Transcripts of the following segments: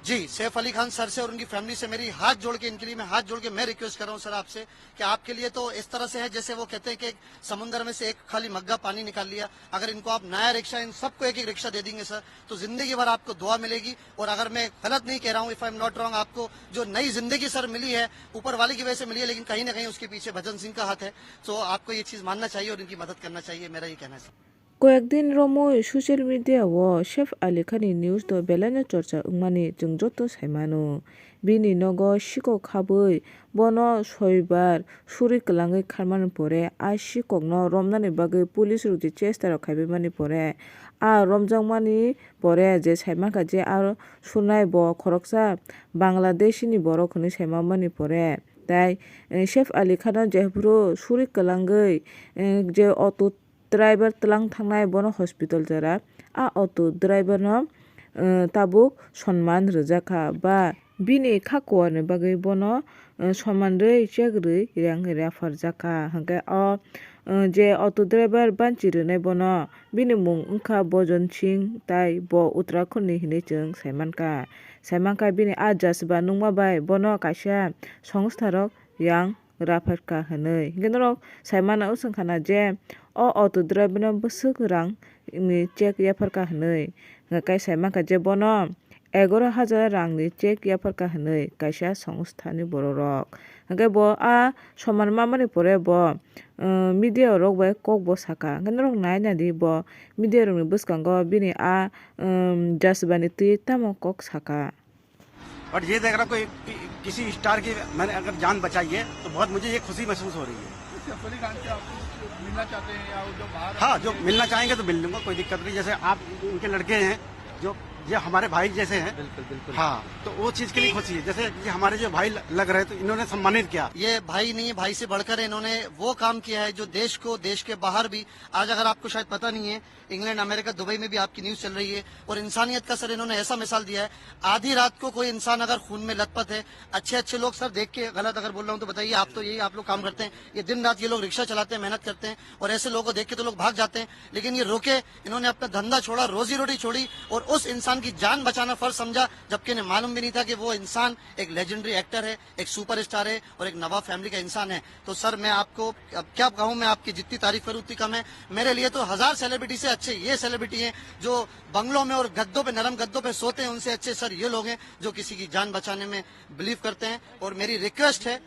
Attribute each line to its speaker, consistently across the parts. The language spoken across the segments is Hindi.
Speaker 1: जी, सैफ अली खान सर से और उनकी फैमिली से मेरी हाथ जोड़ के, इनके लिए मैं हाथ जोड़ के मैं रिक्वेस्ट कर रहा हूँ सर आपसे कि आपके लिए तो इस तरह से है जैसे वो कहते हैं कि समुद्र में से एक खाली मग्गा पानी निकाल लिया। अगर इनको आप नया रिक्शा, इन सबको एक एक रिक्शा दे देंगे सर, तो जिंदगी भर आपको दुआ मिलेगी। और अगर मैं गलत नहीं कह रहा हूँ, if I am not wrong, आपको जो नई जिंदगी सर मिली है ऊपर वाले की वजह से मिली है, लेकिन कहीं ना कहीं उसके पीछे भजन सिंह का हाथ है। तो आपको ये चीज मानना चाहिए और इनकी मदद करना चाहिए, मेरा ये कहना है सर।
Speaker 2: কয়েকদিন রমই সোশ্যাল মিডিয়াও শেফ আলি খানি নিউজ তো বেলানো চর্চা উংমানি जों যত সাইমানো বিনি নগ শিকক খাবই বন সইবার সুরি কলাঙ্গই খারমানি পরে আ শিককনো রমনানি বাগৈ পুলিশ রুটি চেষ্টার খাইবেমানি পরে আ রমজাংমানি পরে যে সাইমাকা যে আর সুনাই ব খরকসা বাংলাদেশিনি বরখনি সাইমামানি পরে তাই শেফ আলি খান যেহপুরো সুরি কলাঙ্গই যে অত ड्राइवर तलां थांनाय बनो हॉस्पिटल जरा आ ऑटो ड्राइवर न ताबुक सम्मान रजाखा बा बिनि खाकोआनो बागै बनो सम्मान रै चेगरै रें रेफार जाखा हंगे अ जे ऑटो ड्राइवर banchi rwinai बनो बिनि मुं उंखा बजन सिंह ताई ब उत्तराखंड नि हिनै जों साइमानका बिनि आ जासबा नुंमा बाय बनो काइसा संस्थारक yang राफारका हनै गेनरक साइमाना उसंखाना जे ऑटो ड्राइवर न बसुक रां नि चेक याफारका हनै गाय साइमानका जे बनो 11,000 रां नि चेक याफारका हनै काइसा संस्थानि बररक हंगे ब आ समान मामानि परे ब मीडिया रक बाय कक ब साका गेनरक नायनादि ब मीडिया रक नि बसकांगो बिनि आ जासबानि ति तामो कक साका।
Speaker 3: और ये देख रहा कोई किसी स्टार की मैंने अगर जान बचाई है तो बहुत मुझे ये खुशी महसूस हो रही है।
Speaker 4: सैफ अली खान से आप मिलना चाहते हैं या जो बाहर?
Speaker 3: हाँ, जो मिलना चाहेंगे तो मिल लूंगा, कोई दिक्कत नहीं। जैसे आप उनके लड़के हैं जो ये हमारे भाई जैसे हैं।
Speaker 4: बिल्कुल बिल्कुल।
Speaker 3: हाँ, तो वो चीज के लिए खुशी है। जैसे ये हमारे जो भाई लग रहे तो इन्होंने सम्मानित किया।
Speaker 1: ये भाई नहीं है, भाई से बढ़कर इन्होंने वो काम किया है जो देश को, देश के बाहर भी, आज अगर आपको शायद पता नहीं है, इंग्लैंड, अमेरिका, दुबई में भी आपकी न्यूज चल रही है। और इंसानियत का सर इन्होंने ऐसा मिसाल दिया है, आधी रात को कोई इंसान अगर खून में लथपथ है, अच्छे अच्छे लोग सर देख के गलत अगर बोल रहा हूँ तो बताइए, आप तो यही आप लोग काम करते हैं, ये दिन रात ये लोग रिक्शा चलाते हैं, मेहनत करते हैं, और ऐसे लोगों को देख के तो लोग भाग जाते हैं। लेकिन ये रोके, इन्होंने अपना धंधा छोड़ा, रोजी रोटी छोड़ी और उस इंसान की जान बचाना फर्ज समझा, जबकि इन्हें मालूम भी नहीं था कि वो इंसान एक लेजेंडरी एक्टर है, एक सुपरस्टार है और एक नवाब फैमिली का इंसान है। तो सर मैं आपको अब क्या कहूँ, मैं आपकी जितनी तारीफ करूँ उतनी कम है। मेरे लिए तो 1000 सेलिब्रिटी से अच्छे ये सेलिब्रिटी हैं जो बंगलों में और गद्दों पे, नरम गद्दों पे सोते हैं, उनसे अच्छे सर ये लोग हैं जो किसी की जान बचाने में बिलीव करते हैं। और मेरी रिक्वेस्ट है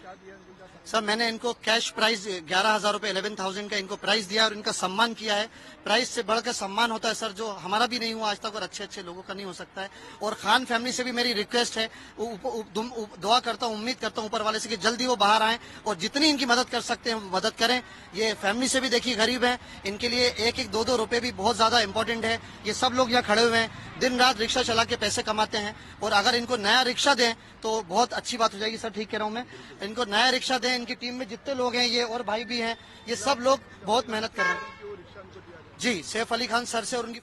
Speaker 1: सर, मैंने इनको कैश प्राइज 11,000 रुपए, 11,000 का इनको प्राइज दिया और इनका सम्मान किया है। प्राइज से बढ़कर सम्मान होता है सर, जो हमारा भी नहीं हुआ आज तक और अच्छे अच्छे लोगों का नहीं हो सकता है। और खान फैमिली से भी मेरी रिक्वेस्ट है, दुआ करता हूँ, उम्मीद करता हूँ ऊपर वाले से कि जल्दी वो बाहर आए और जितनी इनकी मदद कर सकते हैं वो मदद करें। ये फैमिली से भी देखिए गरीब है, इनके लिए एक एक दो रुपए भी बहुत ज्यादा इंपॉर्टेंट है। ये सब लोग यहाँ खड़े हुए हैं, दिन रात रिक्शा चला के पैसे कमाते हैं, और अगर इनको नया रिक्शा दें तो बहुत अच्छी बात हो जाएगी सर। ठीक कह रहा हूँ मैं, इनको नया रिक्शा दें। इनकी टीम में जितने लोग हैं, ये और भाई भी हैं, ये सब लोग बहुत मेहनत कर रहे हैं। जी, सैफ अली खान सर से और उनकी